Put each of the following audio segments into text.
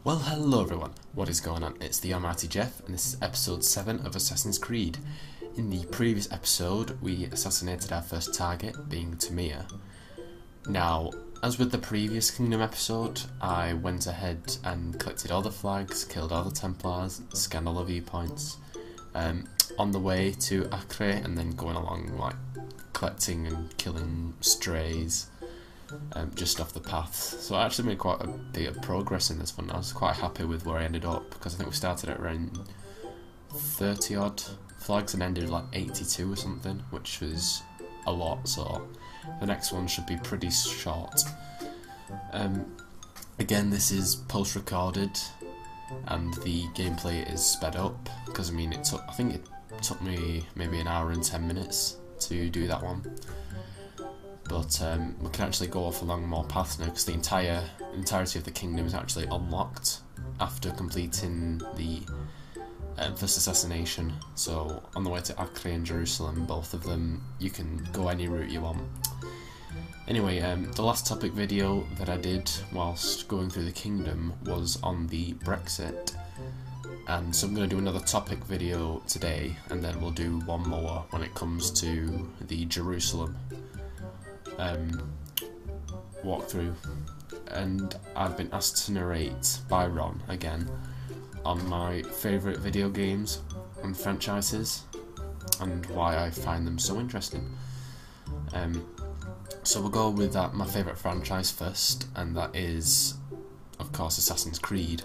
Well, hello everyone, what is going on? It's the Almighty Jeff, and this is episode 7 of Assassin's Creed. In the previous episode, we assassinated our first target, being Tamir. Now, as with the previous Kingdom episode, I went ahead and collected all the flags, killed all the Templars, scanned all the viewpoints, on the way to Acre, and then going along, like, collecting and killing strays, just off the path. So I actually made quite a bit of progress in this one. I was quite happy with where I ended up, because I think we started at around 30 odd flags and ended like 82 or something, which was a lot, so the next one should be pretty short. Again, this is post-recorded and the gameplay is sped up, because I mean I think it took me maybe an hour and 10 minutes to do that one. But we can actually go off along more paths now, because the entirety of the kingdom is actually unlocked after completing the first assassination. So on the way to Acre and Jerusalem, both of them, you can go any route you want. Anyway, the last topic video that I did whilst going through the kingdom was on the Brexit, and so I'm going to do another topic video today, and then we'll do one more when it comes to the Jerusalem walkthrough. And I've been asked to narrate by Ron again on my favourite video games and franchises and why I find them so interesting. So we'll go with my favourite franchise first, and that is, of course, Assassin's Creed.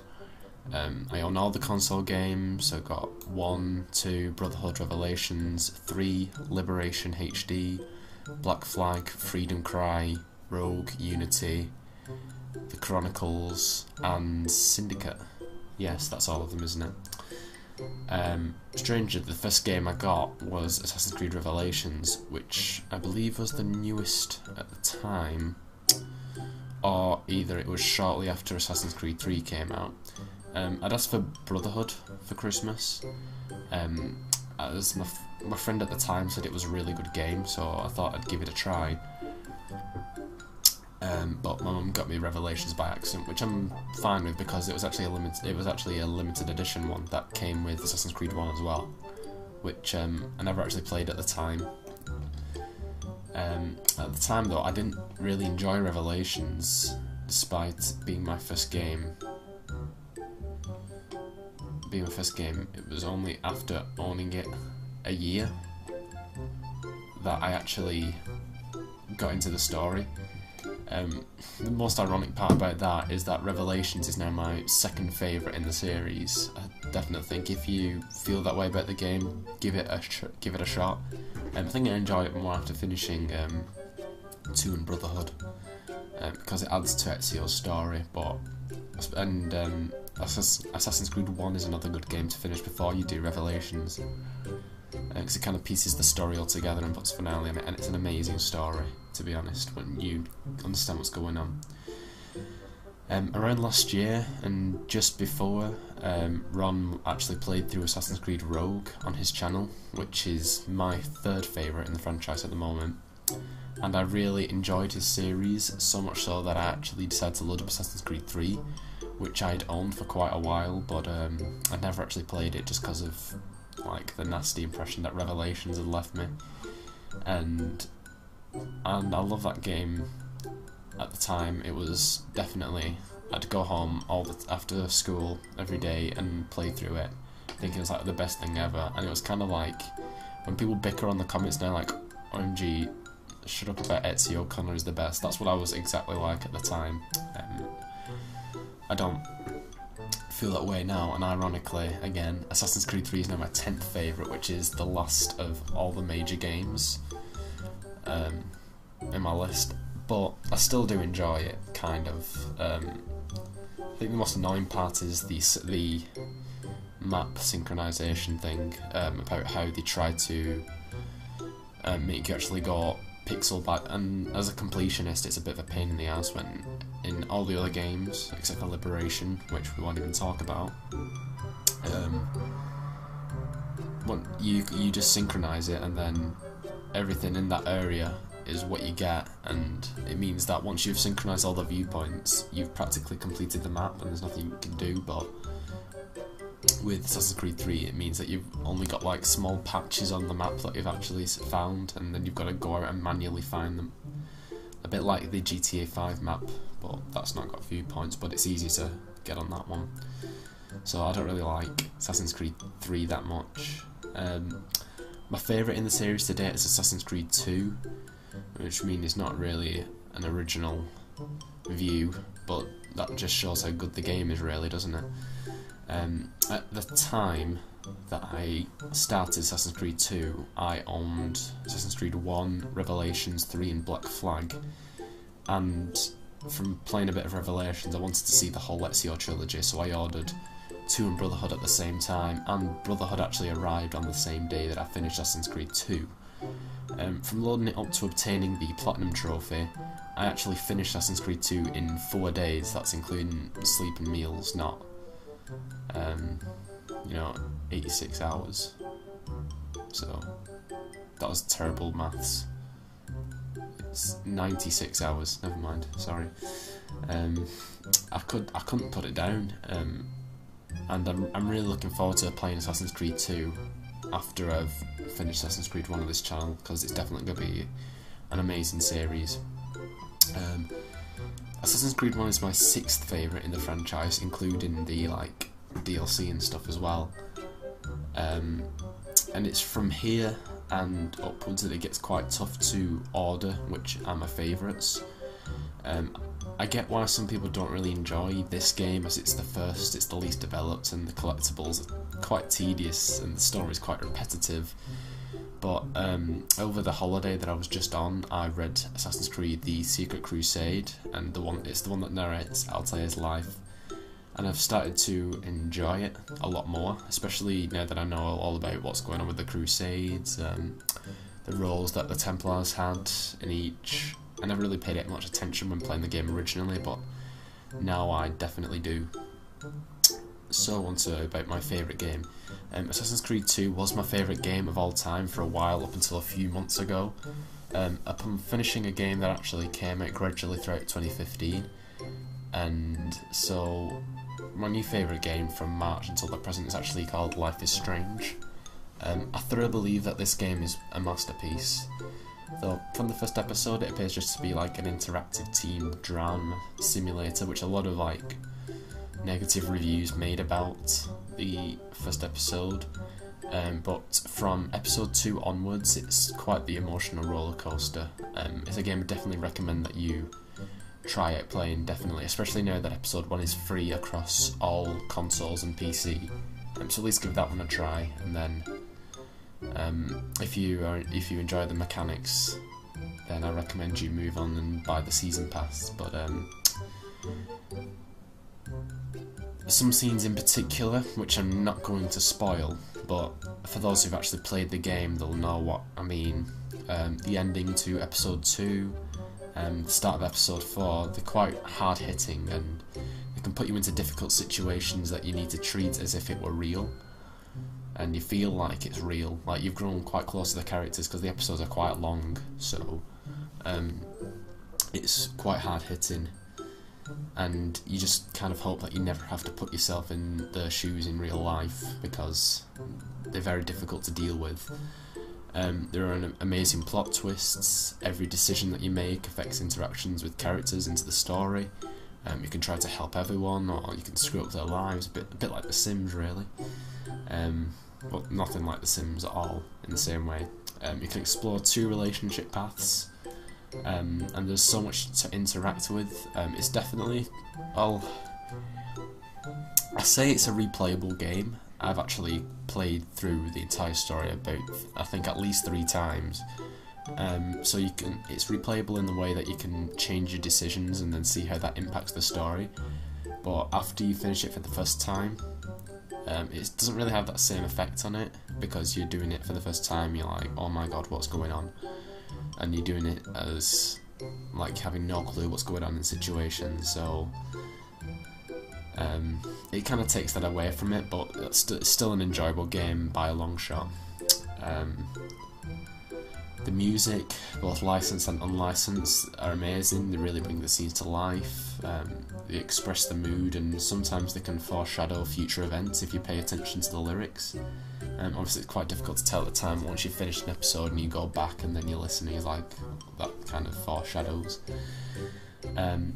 I own all the console games. I got 1, 2, Brotherhood Revelations, 3, Liberation HD, Black Flag, Freedom Cry, Rogue, Unity, The Chronicles, and Syndicate. Yes, that's all of them, isn't it? Strangely, the first game I got was Assassin's Creed Revelations, which I believe was the newest at the time, or either it was shortly after Assassin's Creed 3 came out. I'd asked for Brotherhood for Christmas. As my friend at the time said it was a really good game, so I thought I'd give it a try. But my mum got me Revelations by accident, which I'm fine with, because it was actually a limited edition one that came with Assassin's Creed 1 as well, which I never actually played at the time. At the time though, I didn't really enjoy Revelations, despite being my first game. It was only after owning it a year that I actually got into the story. The most ironic part about that is that Revelations is now my second favourite in the series. I definitely think if you feel that way about the game, give it a shot. I think I enjoy it more after finishing 2 and Brotherhood, because it adds to Ezio's story. Assassin's Creed 1 is another good game to finish before you do Revelations, because it kind of pieces the story all together and puts a finale on it, and it's an amazing story, to be honest, when you understand what's going on. Around last year and just before, Ron actually played through Assassin's Creed Rogue on his channel, which is my third favourite in the franchise at the moment, and I really enjoyed his series, so much so that I actually decided to load up Assassin's Creed 3, which I'd owned for quite a while, but I never actually played it just because of like the nasty impression that Revelations had left me. And I love that game. At the time, it was definitely, I'd go home after school every day and play through it, thinking it was like the best thing ever. And it was kind of like when people bicker on the comments now, like, OMG, shut up about Ezio, Connor is the best. That's what I was exactly like at the time. I don't feel that way now, and ironically, again, Assassin's Creed 3 is now my 10th favourite, which is the last of all the major games in my list, but I still do enjoy it, kind of. I think the most annoying part is the map synchronization thing, about how they try to make you actually go pixel back, and as a completionist it's a bit of a pain in the ass when in all the other games, except for Liberation, which we won't even talk about, when you just synchronize it, and then everything in that area is what you get, and it means that once you've synchronized all the viewpoints, you've practically completed the map and there's nothing you can do. But with Assassin's Creed 3 it means that you've only got like small patches on the map that you've actually found, and then you've got to go out and manually find them. A bit like the GTA 5 map, but that's not got viewpoints, but it's easy to get on that one. So I don't really like Assassin's Creed 3 that much. My favourite in the series to date is Assassin's Creed 2, which means it's not really an original view, but that just shows how good the game is really, doesn't it? At the time that I started Assassin's Creed 2, I owned Assassin's Creed 1, Revelations 3 and Black Flag, and from playing a bit of Revelations I wanted to see the whole Ezio trilogy, so I ordered 2 and Brotherhood at the same time, and Brotherhood actually arrived on the same day that I finished Assassin's Creed 2. From loading it up to obtaining the Platinum Trophy, I actually finished Assassin's Creed 2 in 4 days. That's including sleep and meals, not 86 hours. So that was terrible maths. It's 96 hours. Never mind. Sorry. I couldn't put it down. And I'm really looking forward to playing Assassin's Creed 2 after I've finished Assassin's Creed 1 on this channel, because it's definitely going to be an amazing series. Assassin's Creed 1 is my 6th favourite in the franchise, including the DLC and stuff as well. And it's from here and upwards that it gets quite tough to order which are my favourites. I get why some people don't really enjoy this game, as it's the first, it's the least developed, and the collectibles are quite tedious and the story is quite repetitive. But over the holiday that I was just on, I read Assassin's Creed The Secret Crusade, and it's the one that narrates Altair's life, and I've started to enjoy it a lot more, especially now that I know all about what's going on with the Crusades, the roles that the Templars had in each. I never really paid it much attention when playing the game originally, but now I definitely do. So on to about my favourite game. Assassin's Creed 2 was my favourite game of all time for a while, up until a few months ago. Upon finishing a game that actually came out gradually throughout 2015, and so my new favourite game from March until the present is actually called Life is Strange. I thoroughly believe that this game is a masterpiece. Though from the first episode it appears just to be like an interactive team drama simulator, which a lot of negative reviews made about the first episode. But from episode 2 onwards it's quite the emotional roller coaster. It's a game I definitely recommend that you try out playing, definitely, especially now that episode 1 is free across all consoles and PC. So at least give that one a try, and then if you enjoy the mechanics, then I recommend you move on and buy the season pass. But some scenes in particular, which I'm not going to spoil, but for those who've actually played the game, they'll know what I mean. The ending to episode 2, the start of episode 4, they're quite hard hitting, and they can put you into difficult situations that you need to treat as if it were real. And you feel like it's real, like you've grown quite close to the characters, because the episodes are quite long, so it's quite hard hitting, and you just kind of hope that you never have to put yourself in their shoes in real life, because they're very difficult to deal with. There are amazing plot twists. Every decision that you make affects interactions with characters into the story. You can try to help everyone, or you can screw up their lives, a bit like The Sims really. But nothing like The Sims at all in the same way. You can explore 2 relationship paths, and there's so much to interact with. It's definitely, I say it's a replayable game. I've actually played through the entire story about, I think, at least 3 times. So it's replayable in the way that you can change your decisions and then see how that impacts the story. But after you finish it for the first time, it doesn't really have that same effect on it, because you're doing it for the first time, you're like, oh my god, what's going on? And you're doing it as like having no clue what's going on in situations, so it kind of takes that away from it, but it's still an enjoyable game by a long shot. The music, both licensed and unlicensed, are amazing. They really bring the scenes to life. They express the mood, and sometimes they can foreshadow future events if you pay attention to the lyrics. Obviously it's quite difficult to tell at the time, but once you've finished an episode and you go back and then you listen, it's like that kind of foreshadows.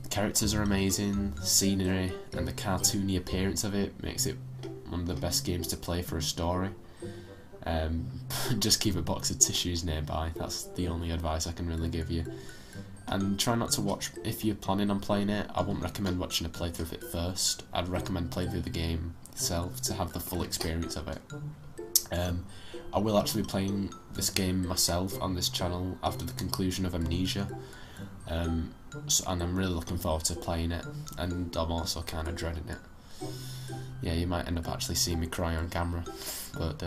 Characters are amazing, scenery and the cartoony appearance of it makes it one of the best games to play for a story. Just keep a box of tissues nearby, that's the only advice I can really give you. And try not to watch, if you're planning on playing it, I wouldn't recommend watching a playthrough of it first. I'd recommend playing through the game itself to have the full experience of it. I will actually be playing this game myself on this channel after the conclusion of Amnesia, and I'm really looking forward to playing it, and I'm also kind of dreading it. Yeah, you might end up actually seeing me cry on camera, but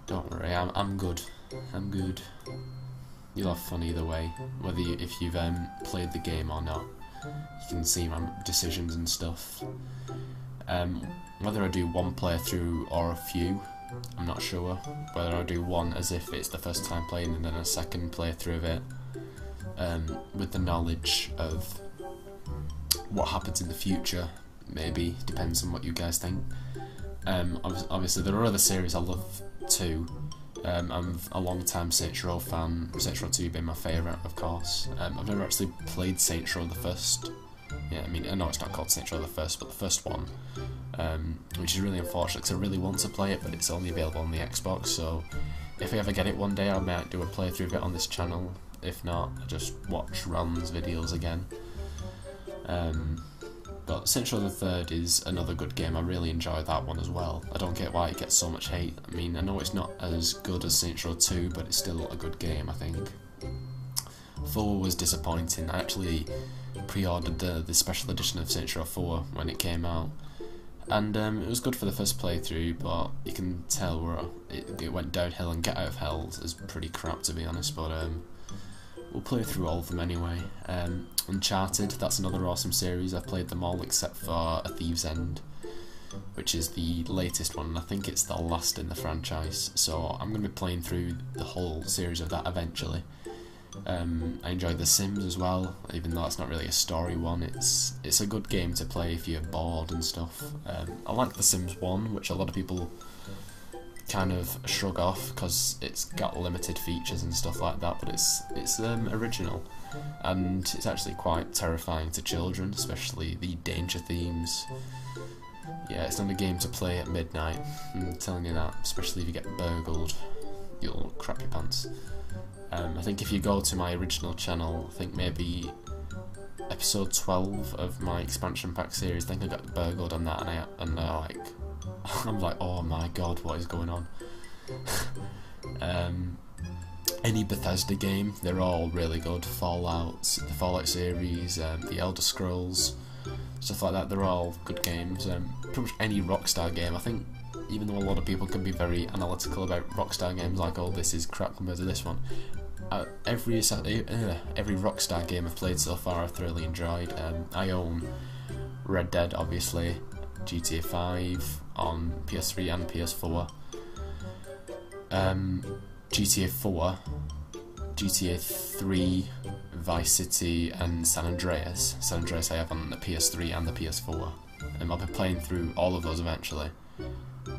don't worry, I'm good. I'm good. You'll have fun either way, whether if you've played the game or not. You can see my decisions and stuff. Whether I do one playthrough or a few, I'm not sure. Whether I do one as if it's the first time playing and then a second playthrough of it, with the knowledge of what happens in the future, maybe, depends on what you guys think. Obviously there are other series I love too. I'm a long-time Saints Row fan, Saints Row 2 being my favourite, of course. I've never actually played Saints Row the first. Yeah, I mean, I know it's not called Saints Row the first, but the first one, which is really unfortunate because I really want to play it, but it's only available on the Xbox, so if I ever get it one day I might do a playthrough of it on this channel. If not, I just watch Ron's videos again. But Saints Row the Third is another good game. I really enjoy that one as well. I don't get why it gets so much hate. I mean, I know it's not as good as Saints Row 2, but it's still a good game, I think. 4 was disappointing. I actually pre-ordered the special edition of Saints Row 4 when it came out, and it was good for the first playthrough, but you can tell where it went downhill, and Get Out of Hell is pretty crap, to be honest, but we'll play through all of them anyway. Uncharted, that's another awesome series. I've played them all except for A Thief's End, which is the latest one, and I think it's the last in the franchise, so I'm going to be playing through the whole series of that eventually. I enjoyed The Sims as well, even though it's not really a story one. It's a good game to play if you're bored and stuff. I like The Sims 1, which a lot of people kind of shrug off because it's got limited features and stuff like that, but it's original, and it's actually quite terrifying to children, especially the danger themes. Yeah, it's not a game to play at midnight, I'm telling you that, especially if you get burgled, you'll crap your pants. I think if you go to my original channel, I think maybe episode 12 of my expansion pack series, I think I got burgled on that, and I'm like, oh my god, what is going on? Any Bethesda game, they're all really good. The Fallout series, the Elder Scrolls, stuff like that, they're all good games. Pretty much any Rockstar game, I think, even though a lot of people can be very analytical about Rockstar games, like, oh, this is crap compared to this one, every Rockstar game I've played so far I've thoroughly enjoyed. I own Red Dead, obviously, GTA 5 on PS3 and PS4, GTA 4, GTA 3, Vice City and San Andreas. San Andreas I have on the PS3 and the PS4, and I'll be playing through all of those eventually.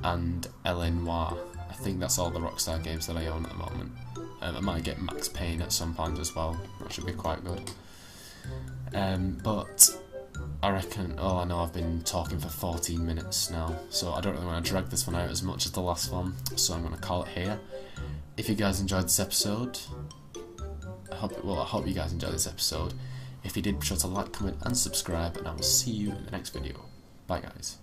And L.A. Noire. I think that's all the Rockstar games that I own at the moment. I might get Max Payne at some point as well, that should be quite good. But I reckon, I know I've been talking for 14 minutes now, so I don't really want to drag this one out as much as the last one, so I'm going to call it here. If you guys enjoyed this episode, I hope you guys enjoyed this episode. If you did, be sure to like, comment and subscribe, and I will see you in the next video. Bye guys.